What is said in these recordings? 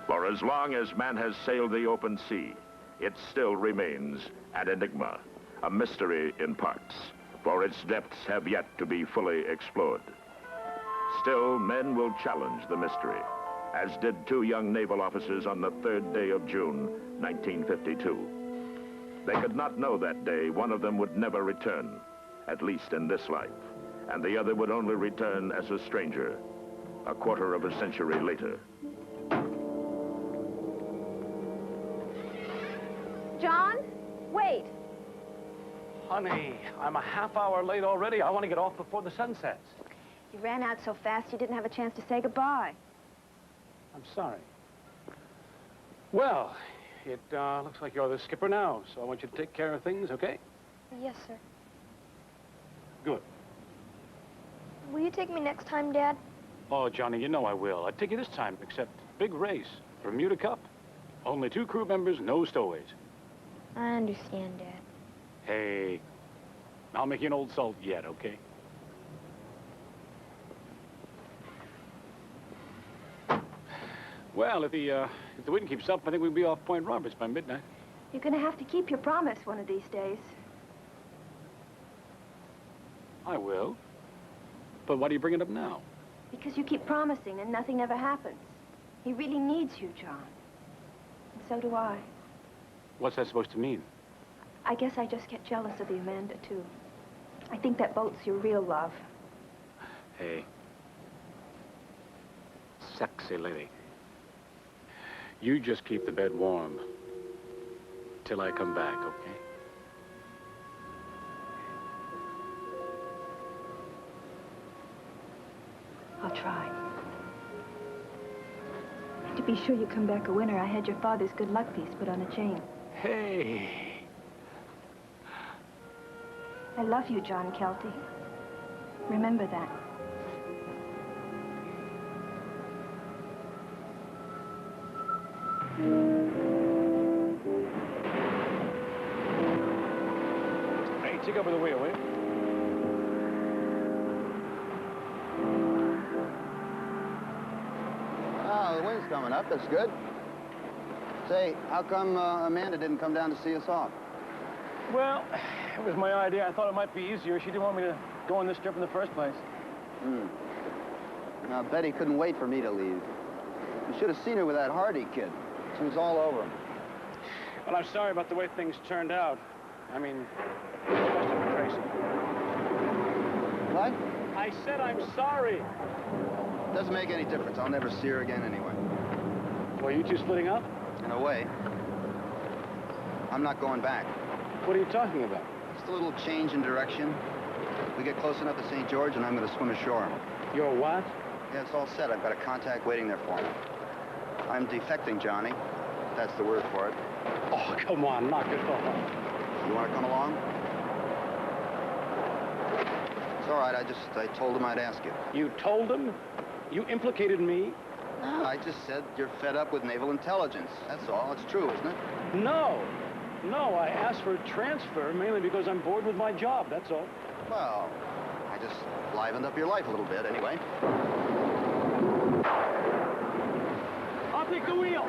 For as long as man has sailed the open sea, it still remains an enigma, a mystery in parts, for its depths have yet to be fully explored. Still, men will challenge the mystery, as did two young naval officers on the 3rd day of June, 1952. They could not know that day one of them would never return, at least in this life, and the other would only return as a stranger, a quarter of a century later. John, wait. Honey, I'm a half hour late already. I want to get off before the sun sets. You ran out so fast you didn't have a chance to say goodbye. I'm sorry. Well, it looks like you're the skipper now, so I want you to take care of things, okay? Yes, sir. Good. Will you take me next time, Dad? Oh, Johnny, you know I will. I'd take you this time, except big race, Bermuda Cup. Only 2 crew members, no stowaways. I understand, Dad. Hey, I'll make you an old salt yet, okay? Well, if the wind keeps up, I think we'll be off Point Roberts by midnight. You're going to have to keep your promise one of these days. I will. But why do you bring it up now? Because you keep promising and nothing ever happens. He really needs you, John. And so do I. What's that supposed to mean? I guess I just get jealous of you, Amanda, too. I think that boat's your real love. Hey. Sexy lady. You just keep the bed warm till I come back, okay? I'll try. To be sure you come back a winner, I had your father's good luck piece put on a chain. Hey. I love you, John Kelty. Remember that. Hey, take over the wheel, will you? Oh, the wind's coming up. That's good. Say, how come Amanda didn't come down to see us off? Well, it was my idea. I thought it might be easier. She didn't want me to go on this trip in the first place. Now, Betty couldn't wait for me to leave. You should have seen her with that Hardy kid. She was all over him. Well, I'm sorry about the way things turned out. I mean, especially for Tracy. What? I said I'm sorry. Doesn't make any difference. I'll never see her again anyway. Well, you two splitting up? In a way. I'm not going back. What are you talking about? Just a little change in direction. We get close enough to St. George, and I'm going to swim ashore. You're what? Yeah, it's all set. I've got a contact waiting there for me. I'm defecting, Johnny. That's the word for it. Oh, come on, knock it off. You want to come along? It's all right. I told him I'd ask you. You told him? You implicated me? No, I just said you're fed up with naval intelligence. That's all. It's true, isn't it? No. No, I asked for a transfer mainly because I'm bored with my job, that's all. Well, I just livened up your life a little bit, anyway. I'll take the wheel.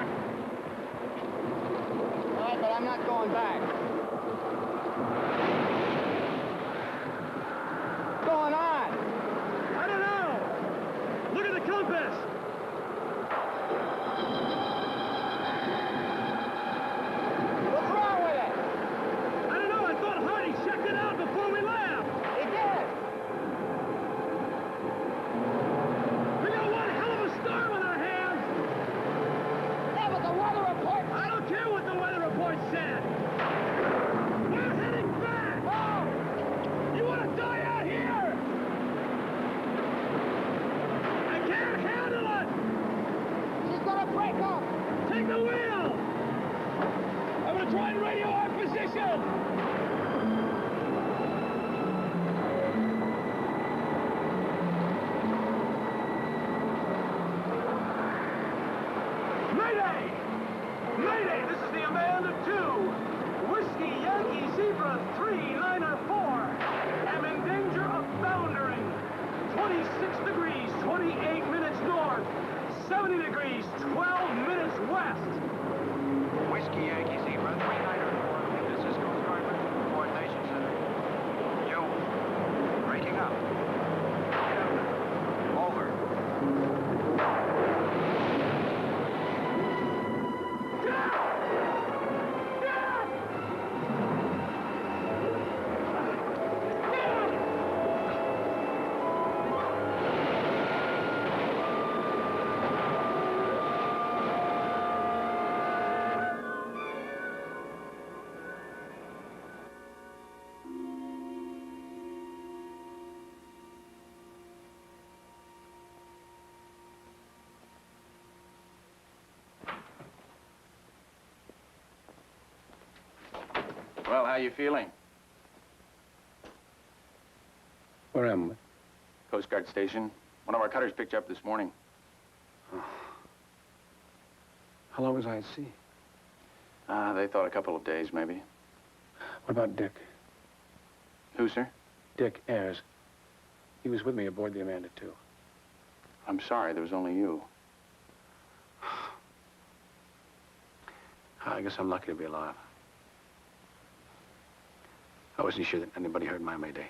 All right, but I'm not going back. What's going on? I don't know. Look at the compass. What's wrong with it? I don't know. I thought Hardy checked it out before we left. He did. We got one hell of a storm on our hands. Yeah, but the weather report... I don't care what the weather report said. We're heading back. Oh! You want to die out here? I can't handle it. She's gonna break up. Take the wheel. I'm going to try and radio our position. Mayday! Mayday, this is the Amanda 2. Whiskey Yankee Zebra 3, Liner 4. Am in danger of foundering. 26 degrees, 28 minutes north. 70 degrees, 12 minutes west. Whiskey Yankee Zebra, 394. This is Coast Guard Regional Coordination Center. You. Breaking up. Over. Well, how you feeling? Where am I? Coast Guard Station. One of our cutters picked you up this morning. Oh. How long was I at sea? They thought a couple of days, maybe. What about Dick? Who, sir? Dick Ayres. He was with me aboard the Amanda, too. I'm sorry, there was only you. I guess I'm lucky to be alive. I wasn't sure that anybody heard my mayday.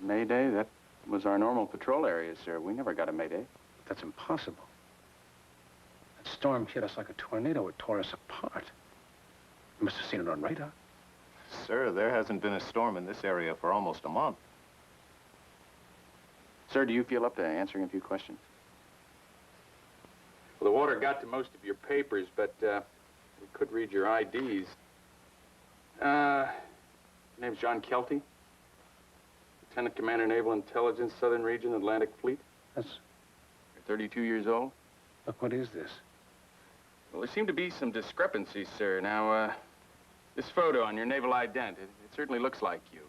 Mayday? That was our normal patrol area, sir. We never got a mayday. That's impossible. That storm hit us like a tornado. It tore us apart. You must have seen it on radar. Sir, there hasn't been a storm in this area for almost a month. Sir, do you feel up to answering a few questions? Well, the water got to most of your papers, but we could read your IDs. Your name's John Kelty? Lieutenant Commander, Naval Intelligence, Southern Region, Atlantic Fleet? That's... You're 32 years old? Look, what is this? Well, there seem to be some discrepancies, sir. Now, this photo on your naval ident, it certainly looks like you.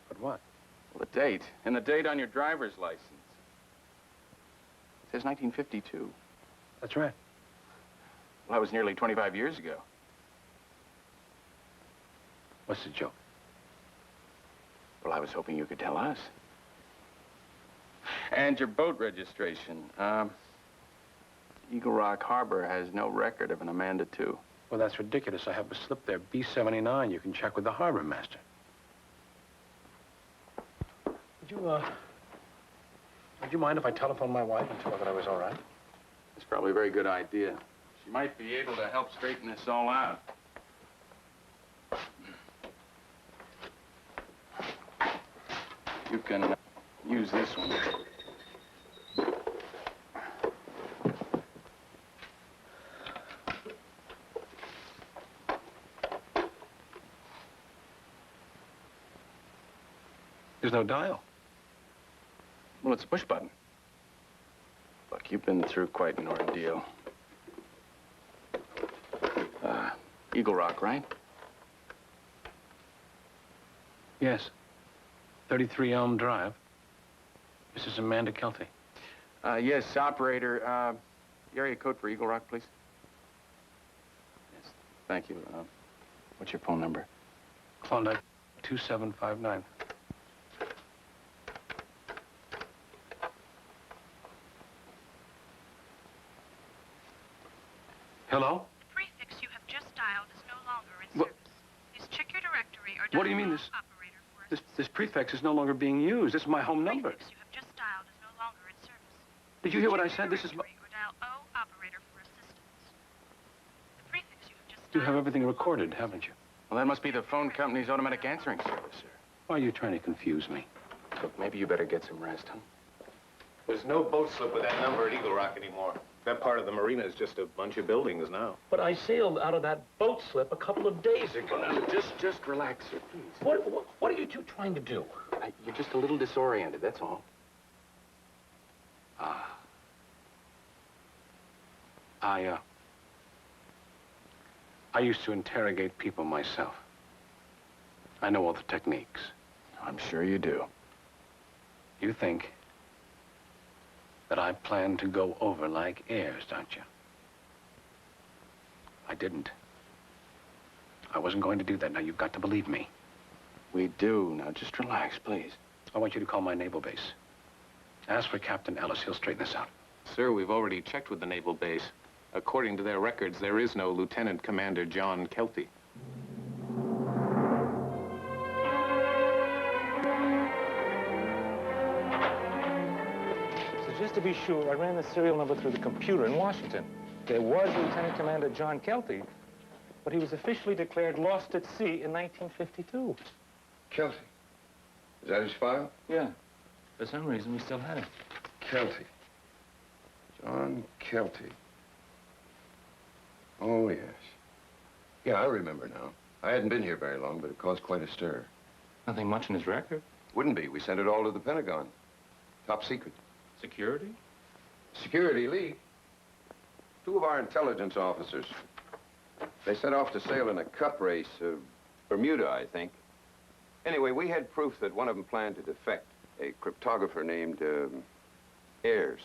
But what? Well, the date. And the date on your driver's license. It says 1952. That's right. Well, that was nearly 25 years ago. What's the joke? Well, I was hoping you could tell us. And your boat registration. Eagle Rock Harbor has no record of an Amanda II. Well, that's ridiculous. I have a slip there, B-79. You can check with the harbor master. Would you mind if I telephoned my wife and told her that I was all right? It's probably a very good idea. She might be able to help straighten this all out. You can use this one. There's no dial. Well, it's a push button. Look, you've been through quite an ordeal. Eagle Rock, right? Yes. 33 Elm Drive. This is Amanda Kelty. Yes, operator. The area code for Eagle Rock, please. Yes, thank you. What's your phone number? Klondike 2759. Hello? The prefix you have just dialed is no longer in What? service. Please check your directory or What do you mean dial this- operator for This prefix is no longer being used. This is my home The number. prefix you have just dialed is no longer in service. Did you hear what I Check said? your This is my... directory or dial O operator for assistance. The prefix you have just You dialed have everything recorded, haven't you? Well, that must be the phone company's automatic answering service, sir. Why are you trying to confuse me? Look, maybe you better get some rest, huh? There's no boat slip with that number at Eagle Rock anymore. That part of the marina is just a bunch of buildings now. But I sailed out of that boat slip a couple of days ago. Just relax, sir, please. What are you two trying to do? You're just a little disoriented, that's all. I used to interrogate people myself. I know all the techniques. I'm sure you do. You think that I planned to go over like Ayres, don't you? I didn't. I wasn't going to do that. Now, you've got to believe me. We do. Now, just relax, please. I want you to call my naval base. Ask for Captain Ellis. He'll straighten this out. Sir, we've already checked with the naval base. According to their records, there is no Lieutenant Commander John Kelty. So just to be sure, I ran the serial number through the computer in Washington. There was Lieutenant Commander John Kelty, but he was officially declared lost at sea in 1952. Kelty. Is that his file? Yeah. For some reason, we still had him. Kelty. John Kelty. Oh, yes. Yeah, I remember now. I hadn't been here very long, but it caused quite a stir. Nothing much in his record. Wouldn't be. We sent it all to the Pentagon. Top secret. Security? Security leak. Two of our intelligence officers. They set off to sail in a cup race, Bermuda, I think. Anyway, we had proof that one of them planned to defect. A cryptographer named, Ayers.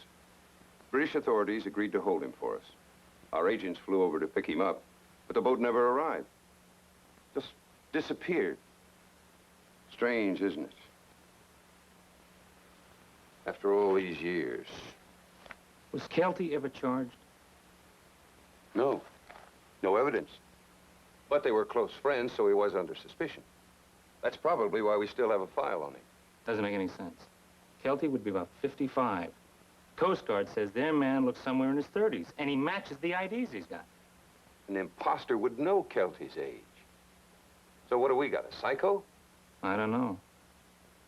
British authorities agreed to hold him for us. Our agents flew over to pick him up, but the boat never arrived. Just disappeared. Strange, isn't it? After all these years. Was Kelty ever charged? No. No evidence. But they were close friends, so he was under suspicion. That's probably why we still have a file on him. Doesn't make any sense. Kelty would be about 55. Coast Guard says their man looks somewhere in his 30s, and he matches the IDs he's got. An imposter would know Kelty's age. So what do we got, a psycho? I don't know.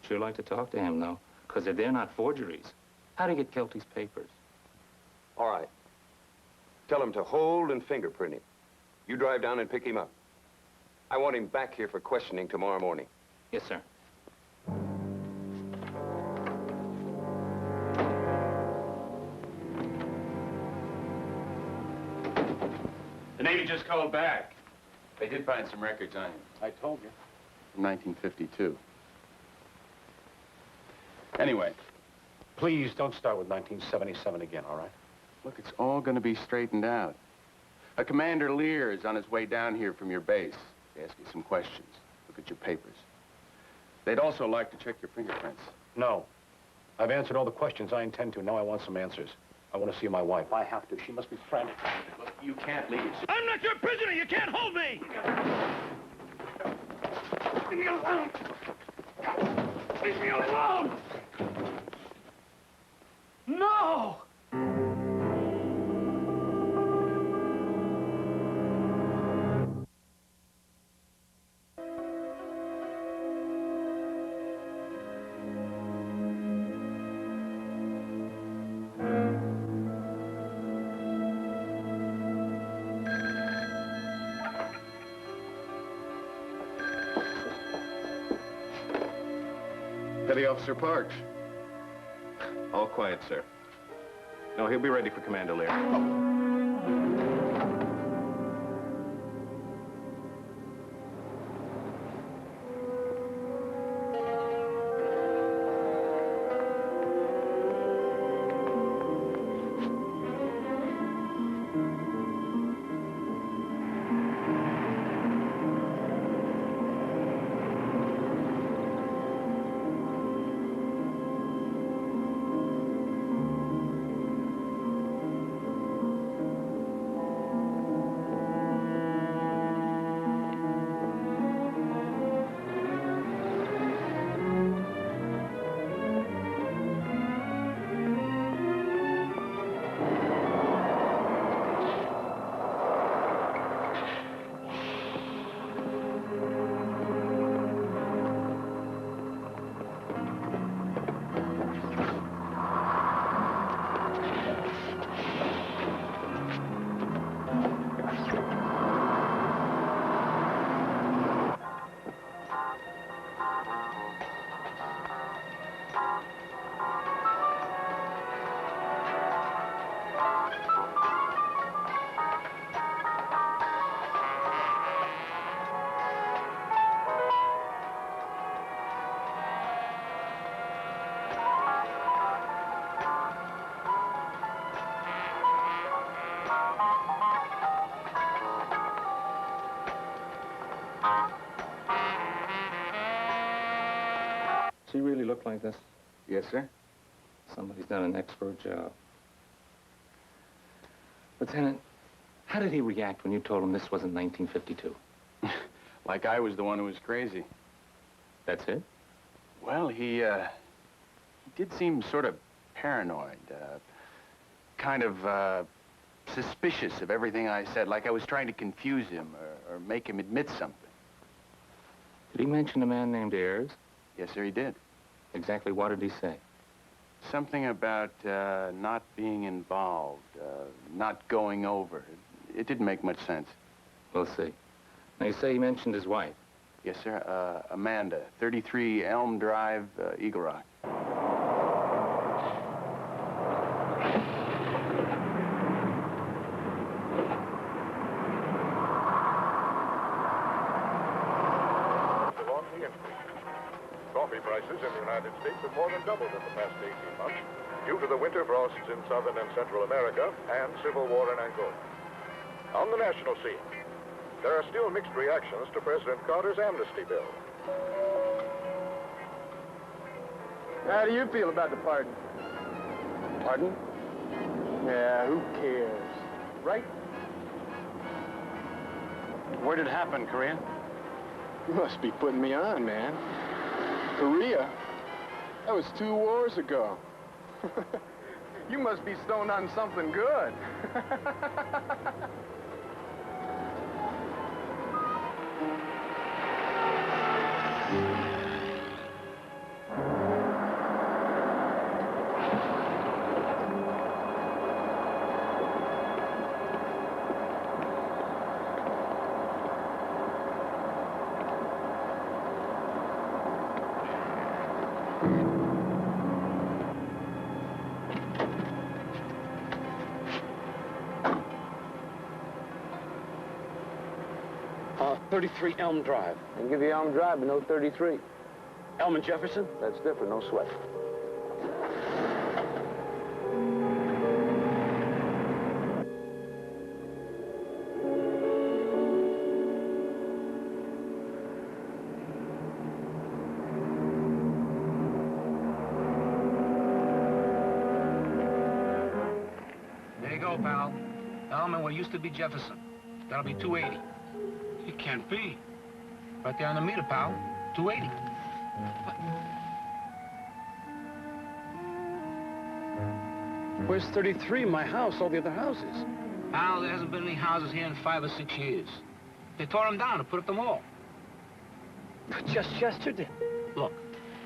Sure like to talk to him, though, because if they're not forgeries, how'd he get Kelty's papers? All right. Tell him to hold and fingerprint him. You drive down and pick him up. I want him back here for questioning tomorrow morning. Yes, sir. The Navy just called back. They did find some records on him. I told you. From 1952. Anyway, please don't start with 1977 again, all right? Look, it's all going to be straightened out. A Commander Lear is on his way down here from your base to ask you some questions. Look at your papers. They'd also like to check your fingerprints. No. I've answered all the questions I intend to. Now I want some answers. I want to see my wife. I have to. She must be frantic. Look, you can't leave. I'm not your prisoner. You can't hold me. Leave me alone. Leave me alone. No. Petty Officer Parks. All quiet, sir. No, he'll be ready for Commander Lear. Does he really look like this? Yes, sir. Somebody's done an expert job. Lieutenant, how did he react when you told him this wasn't 1952? Like I was the one who was crazy. That's it? Well, he did seem sort of paranoid, kind of suspicious of everything I said, like I was trying to confuse him or make him admit something. Did he mention a man named Ayers? Yes, sir, he did. Exactly what did he say? Something about not being involved, not going over. It didn't make much sense. We'll see. Now, you say he mentioned his wife. Yes, sir. Amanda, 33 Elm Drive, Eagle Rock. Coffee prices in the United States have more than doubled in the past 18 months due to the winter frosts in Southern and Central America and civil war in Angola. On the national scene, there are still mixed reactions to President Carter's amnesty bill. How do you feel about the pardon? Pardon? Yeah, who cares? Right? Where did it happen, Korea? You must be putting me on, man. Korea? That was 2 wars ago. You must be stoned on something good. Uh, 33 Elm Drive. I'll give you Elm Drive, but no 33. Elm and Jefferson? That's different, no sweat. There you go, pal. Elm and what used to be Jefferson. That'll be 280. It can't be. Right there on the meter, pal. 280. Where's 33? My house, all the other houses. Pal, there hasn't been any houses here in 5 or 6 years. They tore them down to put up the mall. But just yesterday. Look,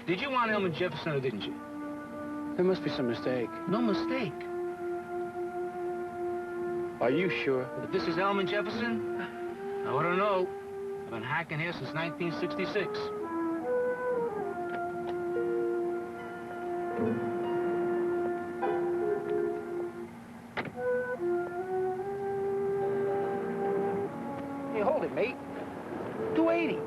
did you want Elm and Jefferson or didn't you? There must be some mistake. No mistake. Are you sure? If this is Elm and Jefferson, I ought to know. I've been hacking here since 1966. Hey, hold it, mate. 280.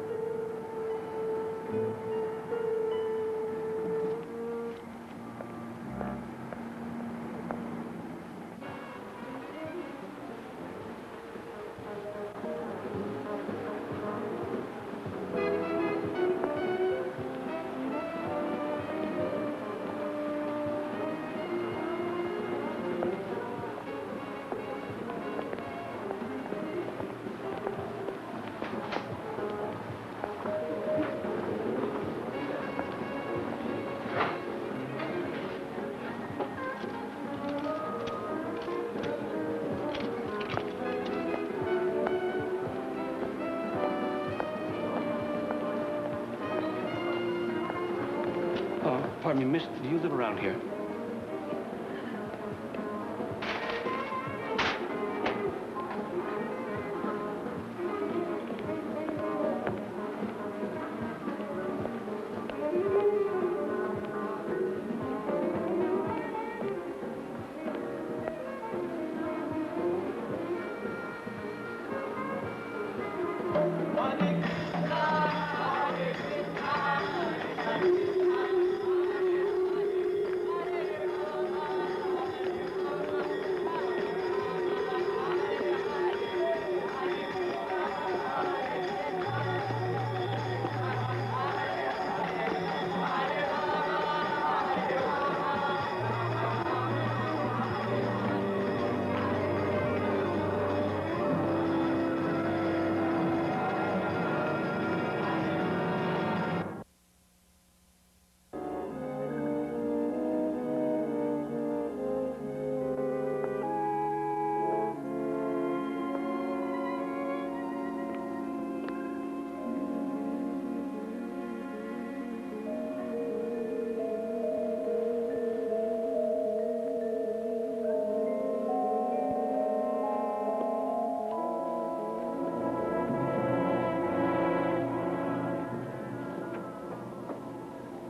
Pardon me, miss, do you live around here?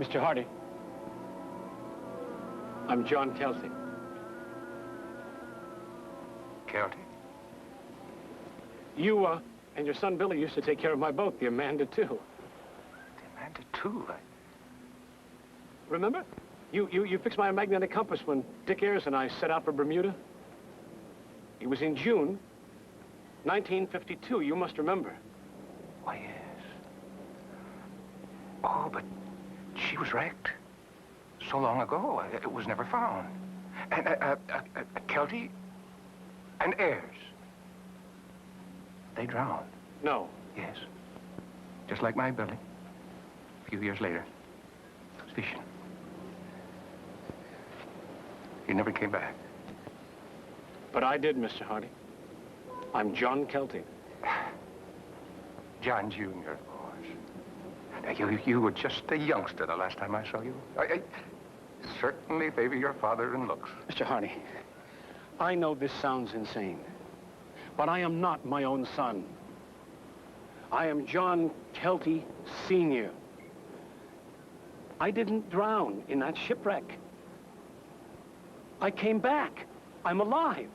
Mr. Hardy. I'm John Kelty. Kelty? You, and your son Billy used to take care of my boat, the Amanda II. The Amanda II? Remember? You fixed my magnetic compass when Dick Ayres and I set out for Bermuda. It was in June 1952. You must remember. Why, yes. Oh, but she was wrecked so long ago. It was never found. And Kelty and Ayres, they drowned. No. Yes. Just like my Billy. A few years later, fishing. He never came back. But I did, Mr. Hardy. I'm John Kelty. John Jr., of course. You were just a youngster the last time I saw you. I certainly favor your father in looks. Mr. Hardy, I know this sounds insane, but I am not my own son. I am John Kelty Sr. I didn't drown in that shipwreck. I came back. I'm alive.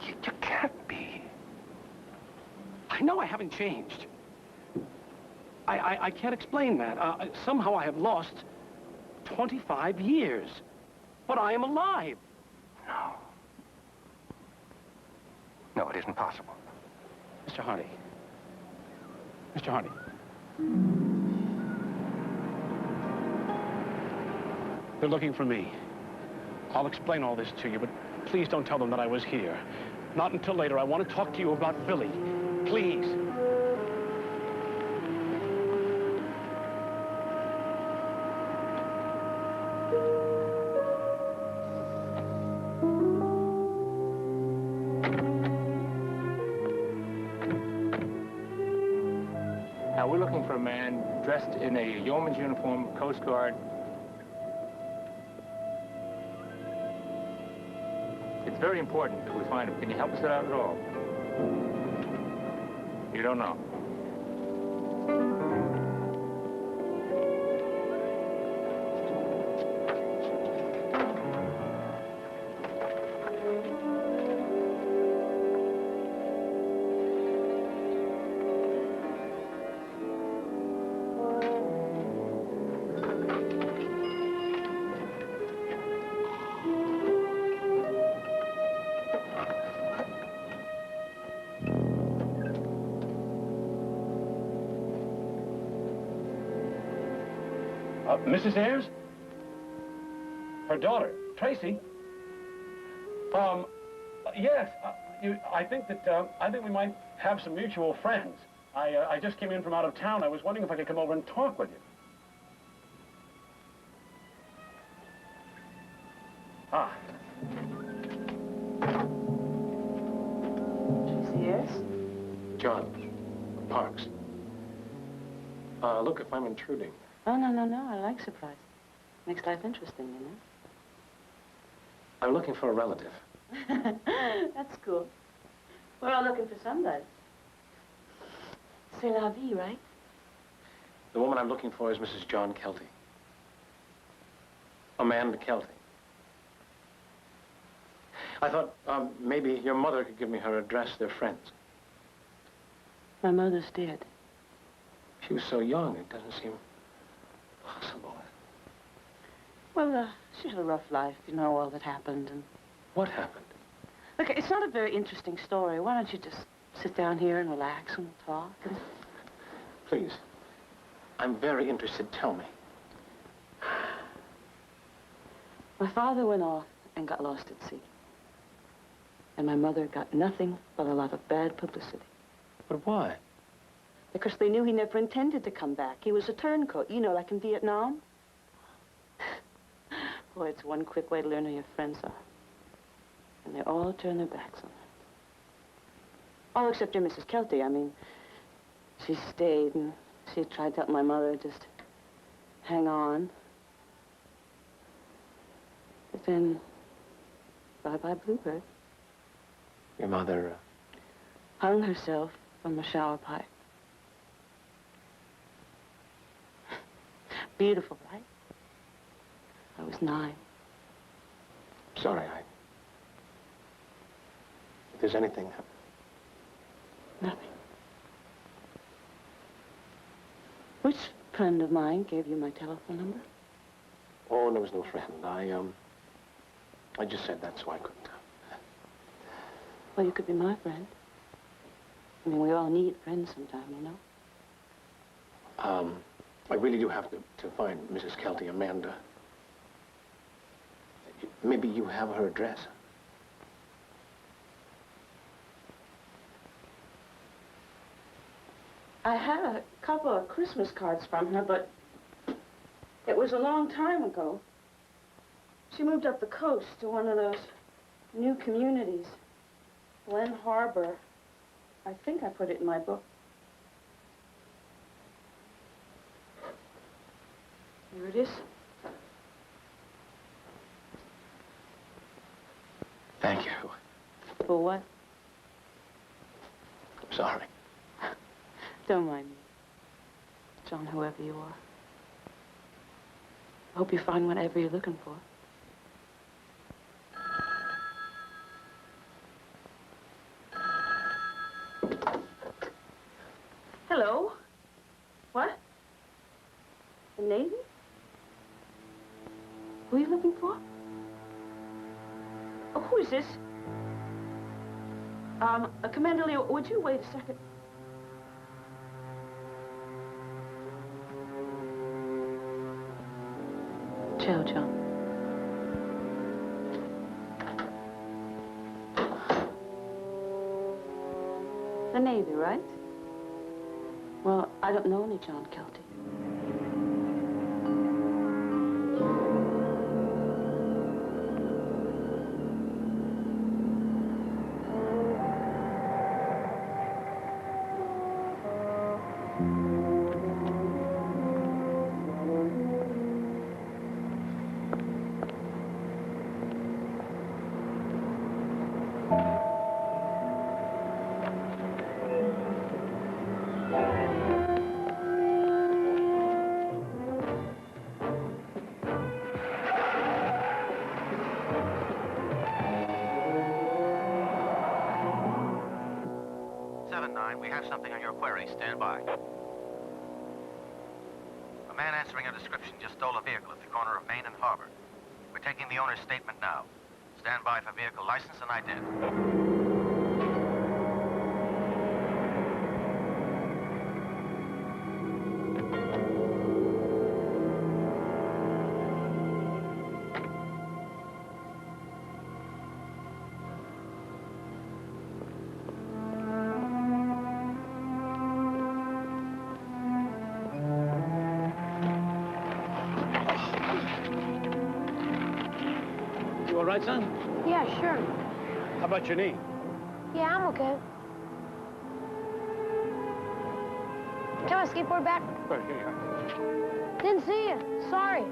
You can't be. I know I haven't changed. I can't explain that. Somehow I have lost 25 years. But I am alive. No. No, it isn't possible. Mr. Hardy. Mr. Hardy. They're looking for me. I'll explain all this to you, but please don't tell them that I was here. Not until later. I want to talk to you about Billy. Please. Now, we're looking for a man dressed in a yeoman's uniform, Coast Guard. It's very important that we find him. Can you help us out at all? You don't know. Mrs. Ayres? Her daughter, Tracy? Yes. I think we might have some mutual friends. I just came in from out of town. I was wondering if I could come over and talk with you. Ah. Tracy Ayres? John. Parks. Look, if I'm intruding. Oh, no. I like surprise. Makes life interesting, you know? I'm looking for a relative. That's cool. We're all looking for somebody. C'est la vie, right? The woman I'm looking for is Mrs. John Kelty. Amanda Kelty. I thought maybe your mother could give me her address. They're friends. My mother's dead. She was so young, it doesn't seem possible. Well, she had a rough life, you know, all that happened, and... What happened? Look, it's not a very interesting story. Why don't you just sit down here and relax and we'll talk? And... Please. I'm very interested. Tell me. My father went off and got lost at sea. And my mother got nothing but a lot of bad publicity. But why? Because they knew he never intended to come back. He was a turncoat, you know, like in Vietnam. Boy, it's one quick way to learn who your friends are. And they all turn their backs on her. All except your Mrs. Kelty. I mean, she stayed and she tried to help my mother just hang on. But then, bye-bye Bluebird. Your mother... hung herself from a shower pipe. beautiful, right? I was 9. Sorry, if there's anything... Nothing. Which friend of mine gave you my telephone number? Oh, there was no friend. I just said that so I couldn't. Well, you could be my friend. I mean, we all need friends sometime, you know? I really do have to find Mrs. Kelty, Amanda. Maybe you have her address. I had a couple of Christmas cards from her, but it was a long time ago. She moved up the coast to one of those new communities. Glen Harbor. I think I put it in my book. Here it is. Thank you. For what? Sorry. Don't mind me. John, whoever you are. I hope you find whatever you're looking for. Hello? What? The Navy? Who are you looking for? Oh, who is this? Commander Leo, would you wait a second? Ciao, John. The Navy, right? Well, I don't know any John Kelty. We have something on your query. Stand by. A man answering a description just stole a vehicle at the corner of Main and Harbor. We're taking the owner's statement now. Stand by for vehicle license and ident. All right, son? Yeah, sure. How about your knee? Yeah, I'm okay. Can I skateboard back? Right, here you are. Didn't see you. Sorry.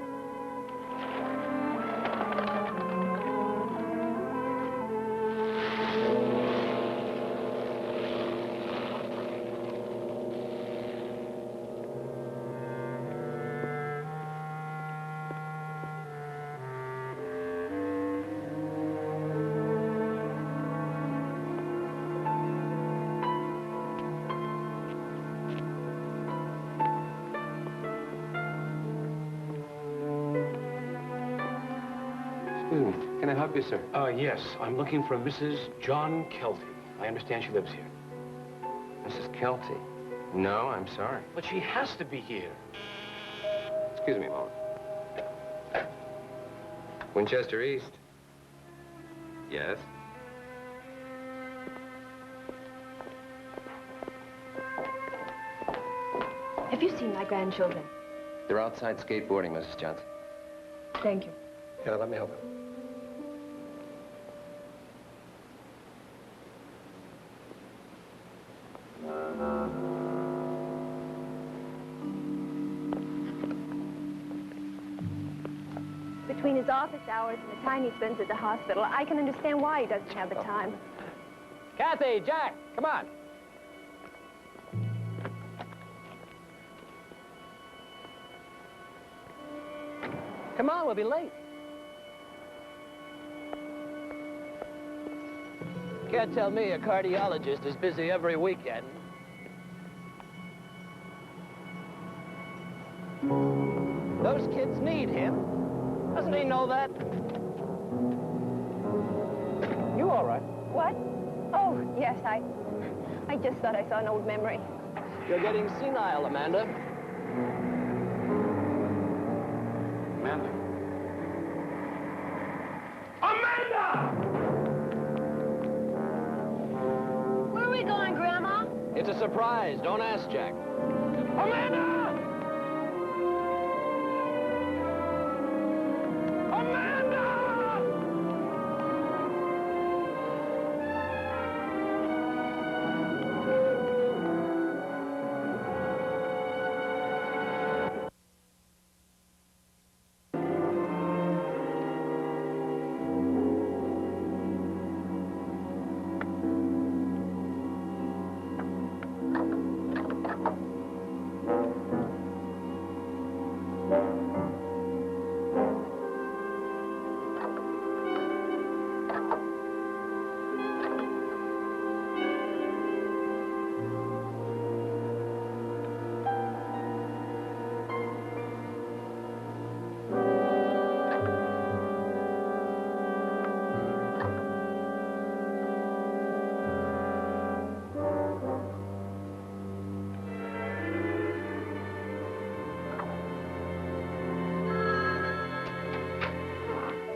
Excuse me. Can I help you, sir? Yes. I'm looking for Mrs. John Kelty. I understand she lives here. Mrs. Kelty? No, I'm sorry. But she has to be here. Excuse me a moment. Winchester East? Yes? Have you seen my grandchildren? They're outside skateboarding, Mrs. Johnson. Thank you. Yeah, let me help you. Between his office hours and the time he spends at the hospital, I can understand why he doesn't have the time. Kathy, Jack, come on. Come on, we'll be late. Can't tell me a cardiologist is busy every weekend. Those kids need him. Doesn't he know that? You all right? What? Oh, yes, I just thought I saw an old memory. You're getting senile, Amanda. Amanda. Amanda! Where are we going, Grandma? It's a surprise. Don't ask, Jack. Amanda!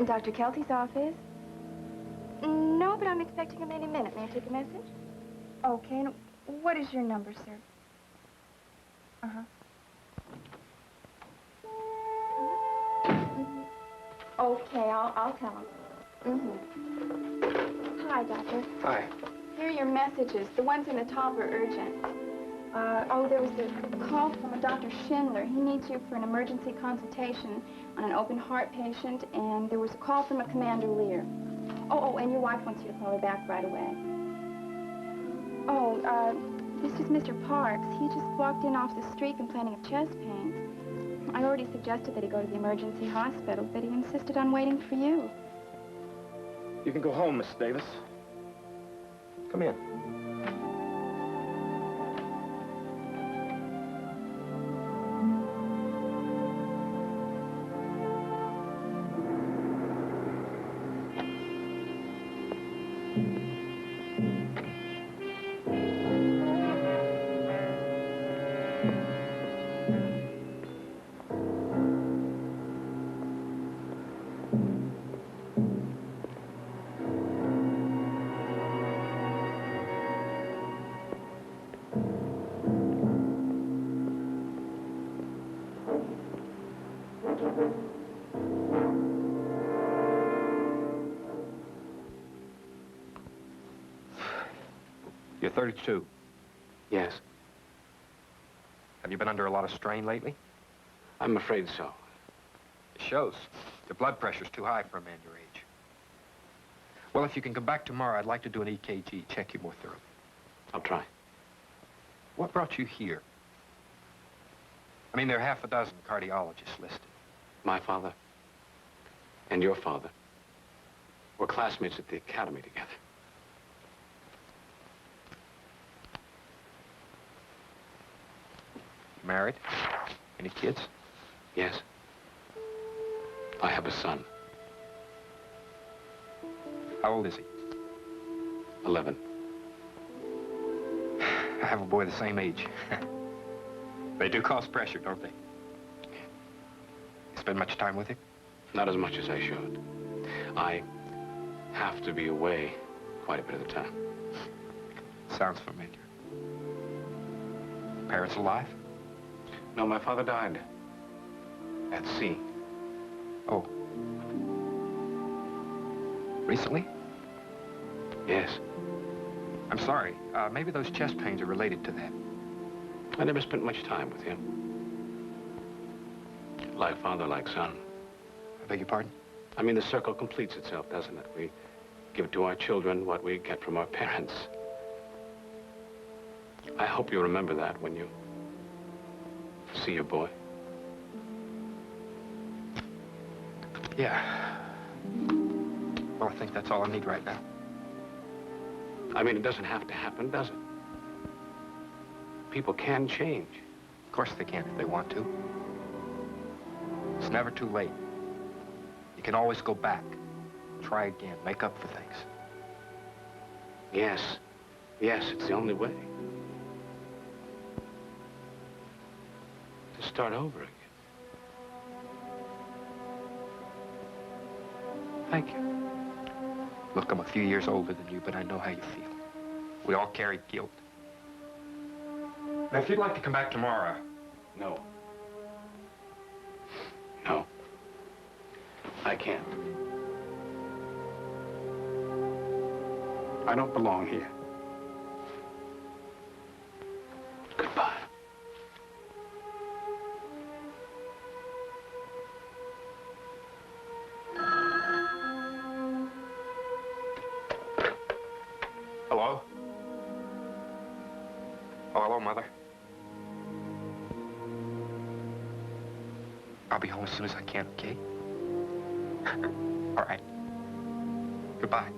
Dr. Kelty's office? No, but I'm expecting him any minute. May I take a message? Okay, and what is your number, sir? Uh-huh. Okay, I'll tell him. Hi, Doctor. Hi. Here are your messages. The ones in the top are urgent. There was a call from a Dr. Schindler. He needs you for an emergency consultation on an open heart patient, and there was a call from a Commander Lear. And your wife wants you to call her back right away. This is Mr. Parks. He just walked in off the street complaining of chest pains. I already suggested that he go to the emergency hospital, but he insisted on waiting for you. You can go home, Miss Davis. Come in. You're 32. Yes, Have you been under a lot of strain lately? I'm afraid so. It shows. Your blood pressure's too high for a man your age. Well, if you can come back tomorrow, I'd like to do an EKG, check you more thoroughly. I'll try. What brought you here? I mean, there are half a dozen cardiologists listed. My father and your father were classmates at the academy together. Married? Any kids? Yes. I have a son. How old is he? 11. I have a boy the same age. They do cause pressure, don't they? You spend much time with him? Not as much as I should. I have to be away quite a bit of the time. Sounds familiar. Parents alive? No, my father died at sea. Oh. Recently? Yes. I'm sorry. Maybe those chest pains are related to that. I never spent much time with him. Like father, like son. I beg your pardon? I mean, the circle completes itself, doesn't it? We give to our children what we get from our parents. I hope you remember that when you see your boy. Yeah. Well, I think that's all I need right now. I mean, it doesn't have to happen, does it? People can change. Of course they can if they want to. It's never too late. You can always go back, try again, make up for things. Yes. Yes, it's the only way. To start over again. Thank you. Look, I'm a few years older than you, but I know how you feel. We all carry guilt. Now, if you'd like to come back tomorrow... No. No. I can't. I don't belong here. Goodbye. Hello? Oh, hello, Mother. I'll be home as soon as I can, okay? All right. Goodbye.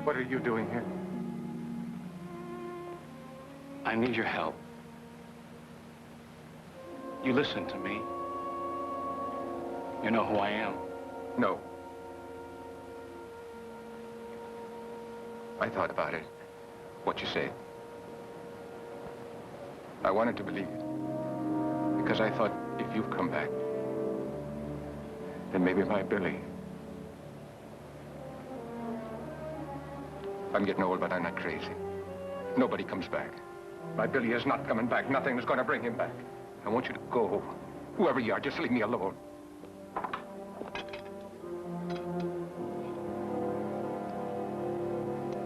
What are you doing here? I need your help. You listen to me. You know who I am. No. I thought about it, what you said. I wanted to believe it, because I thought if you've come back, then maybe my Billy... I'm getting old, but I'm not crazy. Nobody comes back. My Billy is not coming back. Nothing is going to bring him back. I want you to go. Whoever you are, just leave me alone.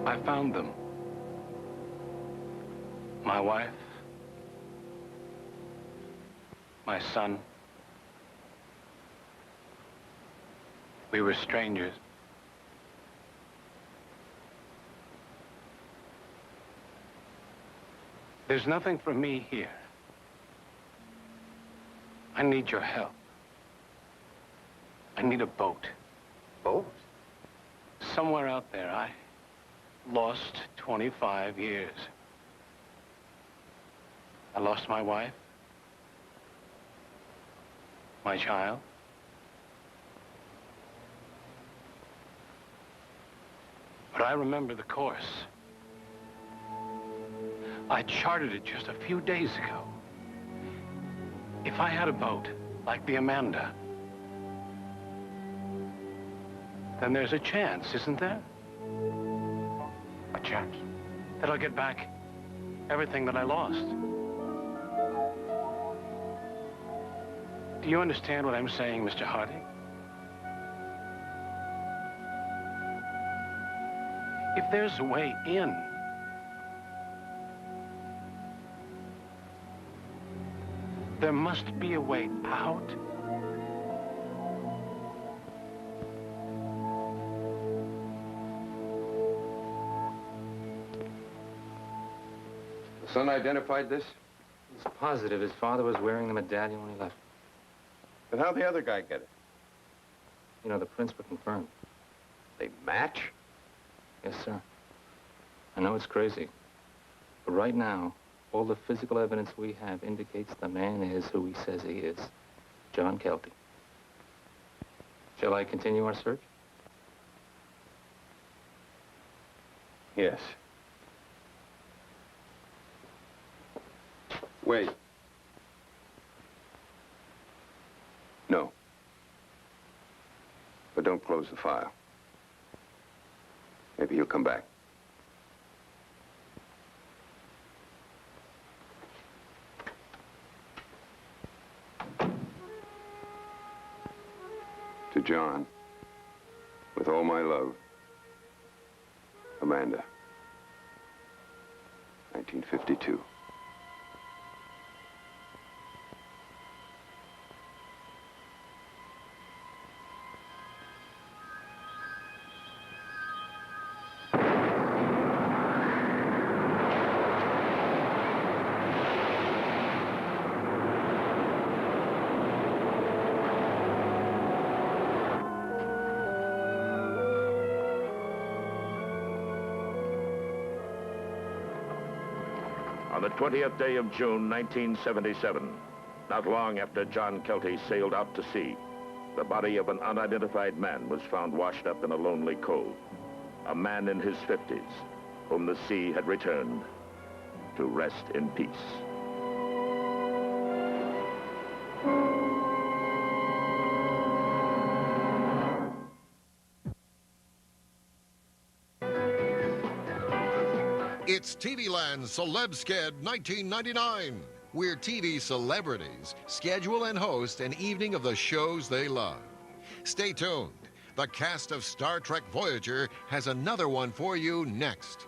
I found them. My wife. My son. We were strangers. There's nothing for me here. I need your help. I need a boat. Boat? Somewhere out there, I lost 25 years. I lost my wife, my child. But I remember the course. I charted it just a few days ago. If I had a boat like the Amanda, then there's a chance, isn't there? A chance? That I'll get back everything that I lost. Do you understand what I'm saying, Mr. Harding? If there's a way in, there must be a way out. The son identified this? He's positive his father was wearing the medallion when he left. Then how'd the other guy get it? You know, the prints were confirmed. They match? Yes, sir. I know it's crazy, but right now, all the physical evidence we have indicates the man is who he says he is, John Kelty. Shall I continue our search? Yes. Wait. No. But don't close the file. Maybe he'll come back. To John, with all my love, Amanda, 1952. On the 20th day of June, 1977, not long after John Kelty sailed out to sea, the body of an unidentified man was found washed up in a lonely cove. A man in his 50s, whom the sea had returned to rest in peace. It's TV Land's Celeb Sked 1999, where TV celebrities schedule and host an evening of the shows they love. Stay tuned. The cast of Star Trek Voyager has another one for you next.